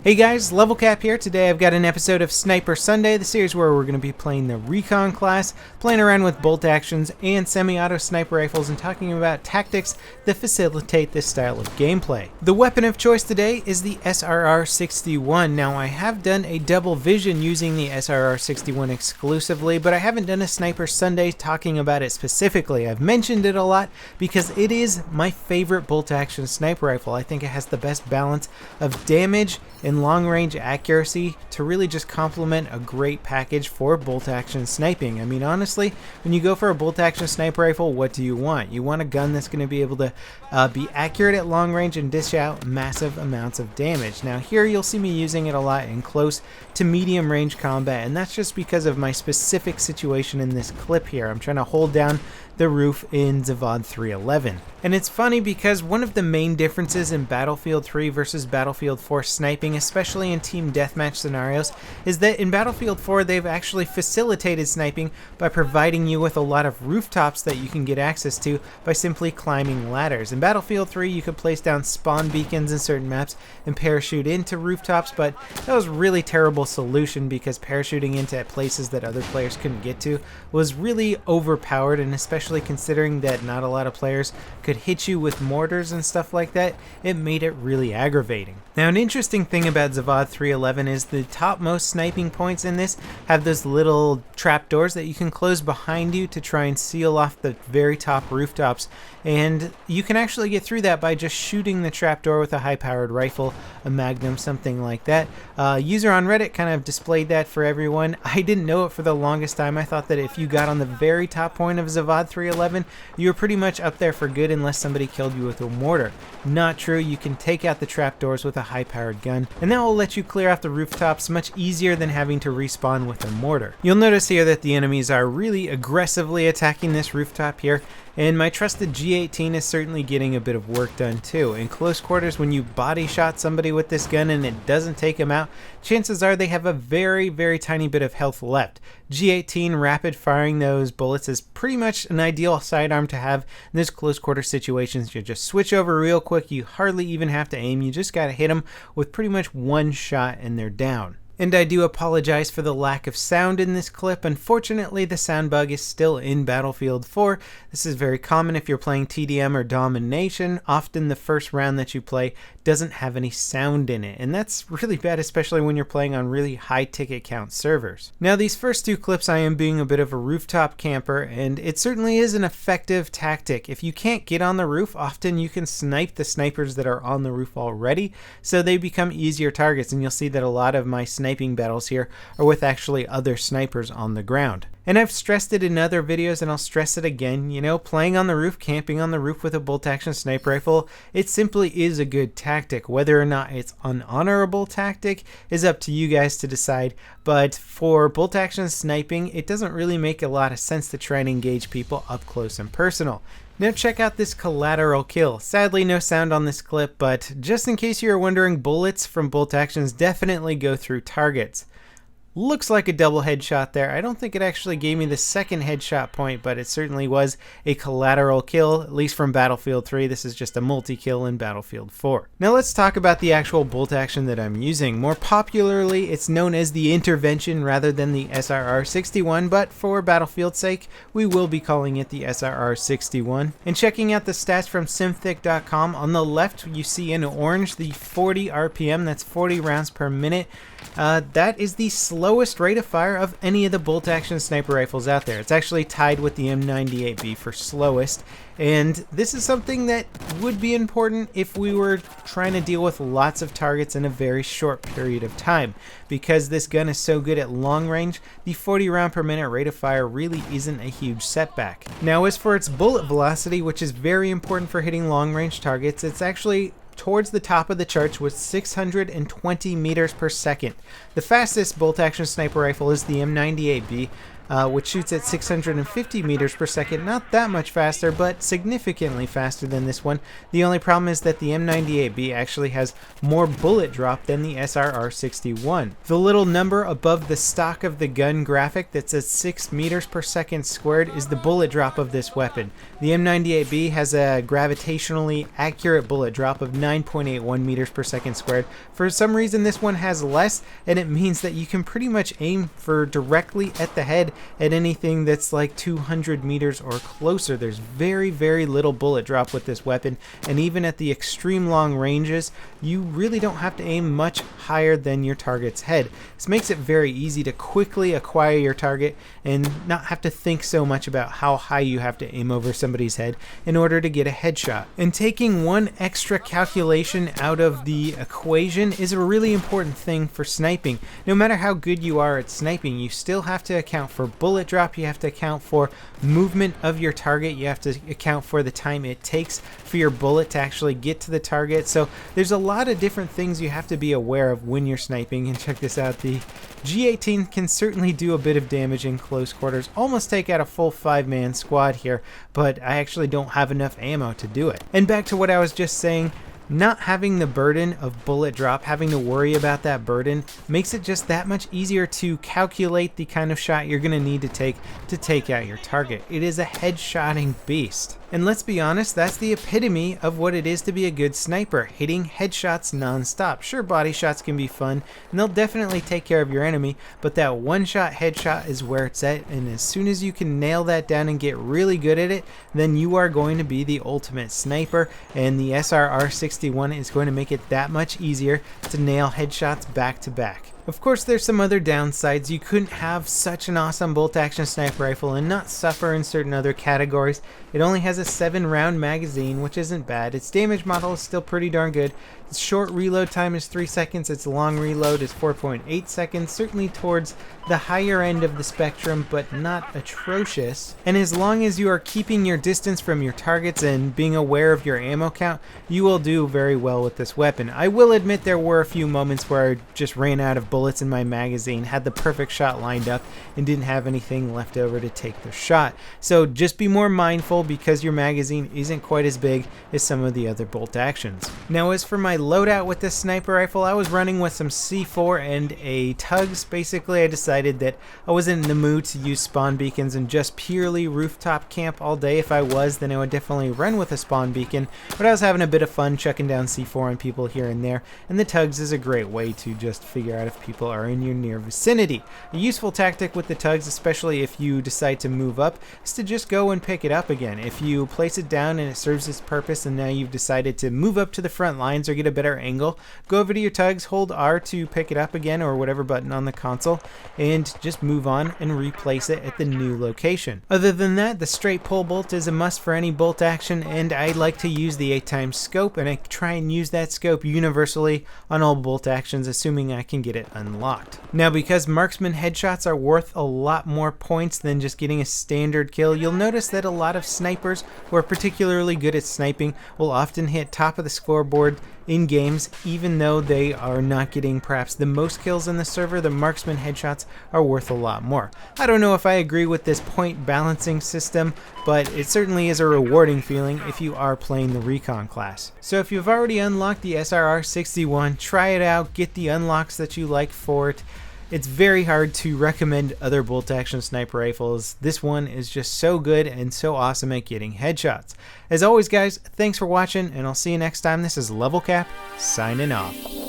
Hey guys, LevelCap here. Today I've got an episode of Sniper Sunday, the series where we're going to be playing the Recon class, playing around with bolt actions and semi-auto sniper rifles, and talking about tactics that facilitate this style of gameplay. The weapon of choice today is the SRR-61. Now I have done a double vision using the SRR-61 exclusively, but I haven't done a Sniper Sunday talking about it specifically. I've mentioned it a lot because it is my favorite bolt action sniper rifle. I think it has the best balance of damage and long-range accuracy to really just complement a great package for bolt-action sniping. I mean, honestly, when you go for a bolt-action sniper rifle, what do you want? You want a gun that's going to be able to be accurate at long range and dish out massive amounts of damage. Now here you'll see me using it a lot in close to medium range combat, and that's just because of my specific situation in this clip here. I'm trying to hold down the roof in Zavad 311. And it's funny because one of the main differences in Battlefield 3 versus Battlefield 4 sniping, especially in team deathmatch scenarios, is that in Battlefield 4 they've actually facilitated sniping by providing you with a lot of rooftops that you can get access to by simply climbing ladders. In Battlefield 3 you could place down spawn beacons in certain maps and parachute into rooftops, but that was a really terrible solution because parachuting into places that other players couldn't get to was really overpowered, and especially considering that not a lot of players could hit you with mortars and stuff like that, it made it really aggravating. Now, an interesting thing about Zavad 311 is the topmost sniping points in this have those little trapdoors that you can close behind you to try and seal off the very top rooftops, and you can actually get through that by just shooting the trapdoor with a high-powered rifle, a Magnum, something like that. User on Reddit kind of displayed that for everyone. I didn't know it for the longest time. I thought that if you got on the very top point of Zavad 311, you were pretty much up there for good unless somebody killed you with a mortar. Not true. You can take out the trapdoors with a high-powered gun, and that will let you clear out the rooftops much easier than having to respawn with a mortar. You'll notice here that the enemies are really aggressively attacking this rooftop here, and my trusted G18 is certainly getting a bit of work done too. In close quarters, when you body shot somebody with this gun and it doesn't take them out, chances are they have a very, very tiny bit of health left. G18 rapid firing those bullets is pretty much an ideal sidearm to have in those close quarter situations. You just switch over real quick, you hardly even have to aim, you just gotta hit them with pretty much one shot and they're down. And I do apologize for the lack of sound in this clip. Unfortunately, the sound bug is still in Battlefield 4. This is very common if you're playing TDM or Domination. Often the first round that you play doesn't have any sound in it, and that's really bad, especially when you're playing on really high ticket count servers. Now, these first two clips I am being a bit of a rooftop camper, and it certainly is an effective tactic. If you can't get on the roof, often you can snipe the snipers that are on the roof already, so they become easier targets, and you'll see that a lot of my sniping battles here are with actually other snipers on the ground. And I've stressed it in other videos, and I'll stress it again, you know, playing on the roof, camping on the roof with a bolt-action sniper rifle, it simply is a good tactic. Whether or not it's an honorable tactic is up to you guys to decide, but for bolt-action sniping, it doesn't really make a lot of sense to try and engage people up close and personal. Now check out this Collateral Kill. Sadly, no sound on this clip, but just in case you are wondering, bullets from bolt actions definitely go through targets. Looks like a double headshot there. I don't think it actually gave me the second headshot point, but it certainly was a collateral kill, at least from Battlefield 3. This is just a multi-kill in Battlefield 4. Now let's talk about the actual bolt action that I'm using. More popularly, it's known as the Intervention rather than the SRR-61, but for Battlefield's sake, we will be calling it the SRR-61. And checking out the stats from Simthic.com, on the left you see in orange the 40 RPM, that's 40 rounds per minute. That is the slowest rate of fire of any of the bolt-action sniper rifles out there. It's actually tied with the M98B for slowest, and this is something that would be important if we were trying to deal with lots of targets in a very short period of time. Because this gun is so good at long range, the 40 round per minute rate of fire really isn't a huge setback. Now, as for its bullet velocity, which is very important for hitting long range targets, it's actually towards the top of the charts with 620 meters per second. The fastest bolt-action sniper rifle is the M98B, which shoots at 650 meters per second. Not that much faster, but significantly faster than this one. The only problem is that the M98B actually has more bullet drop than the SRR-61. The little number above the stock of the gun graphic that says 6 meters per second squared is the bullet drop of this weapon. The M98B has a gravitationally accurate bullet drop of 9.81 meters per second squared. For some reason this one has less, and it means that you can pretty much aim for directly at the head at anything that's like 200 meters or closer. There's very, very little bullet drop with this weapon, and even at the extreme long ranges, you really don't have to aim much higher than your target's head. This makes it very easy to quickly acquire your target and not have to think so much about how high you have to aim over somebody's head in order to get a headshot. And taking one extra calculation out of the equation is a really important thing for sniping. No matter how good you are at sniping, you still have to account for bullet drop, you have to account for movement of your target, you have to account for the time it takes for your bullet to actually get to the target. So there's a lot of different things you have to be aware of when you're sniping. And check this out, the G18 can certainly do a bit of damage in close quarters, almost take out a full 5-man squad here, but I actually don't have enough ammo to do it. And back to what I was just saying, not having the burden of bullet drop, having to worry about that burden, makes it just that much easier to calculate the kind of shot you're going to need to take out your target. It is a headshotting beast. And let's be honest, that's the epitome of what it is to be a good sniper, hitting headshots non-stop. Sure, body shots can be fun, and they'll definitely take care of your enemy, but that one-shot headshot is where it's at, and as soon as you can nail that down and get really good at it, then you are going to be the ultimate sniper, and the SRR-61 is going to make it that much easier to nail headshots back to back. Of course, there's some other downsides. You couldn't have such an awesome bolt-action sniper rifle and not suffer in certain other categories. It only has a 7-round magazine, which isn't bad. Its damage model is still pretty darn good. Its short reload time is 3 seconds. Its long reload is 4.8 seconds. Certainly towards the higher end of the spectrum, but not atrocious. And as long as you are keeping your distance from your targets and being aware of your ammo count, you will do very well with this weapon. I will admit there were a few moments where I just ran out of bullets in my magazine, had the perfect shot lined up, and didn't have anything left over to take the shot. So just be more mindful because your magazine isn't quite as big as some of the other bolt actions. Now as for my loadout with this sniper rifle, I was running with some C4 and a tugs. Basically I decided that I wasn't in the mood to use spawn beacons and just purely rooftop camp all day. If I was, then I would definitely run with a spawn beacon, but I was having a bit of fun chucking down C4 on people here and there, and the tugs is a great way to just figure out if people are in your near vicinity. A useful tactic with the tugs, especially if you decide to move up, is to just go and pick it up again. If you place it down and it serves its purpose and now you've decided to move up to the front lines or get a better angle, go over to your tugs, hold R to pick it up again or whatever button on the console, and just move on and replace it at the new location. Other than that, the straight pull bolt is a must for any bolt action, and I like to use the 8x scope, and I try and use that scope universally on all bolt actions, assuming I can get it unlocked. Now because marksman headshots are worth a lot more points than just getting a standard kill, you'll notice that a lot of snipers who are particularly good at sniping will often hit top of the scoreboard in games, even though they are not getting perhaps the most kills in the server. The marksman headshots are worth a lot more. I don't know if I agree with this point balancing system, but it certainly is a rewarding feeling if you are playing the recon class. So if you've already unlocked the SRR-61, try it out, get the unlocks that you like for it. It's very hard to recommend other bolt-action sniper rifles. This one is just so good and so awesome at getting headshots. As always guys, thanks for watching, and I'll see you next time. This is LevelCap, signing off.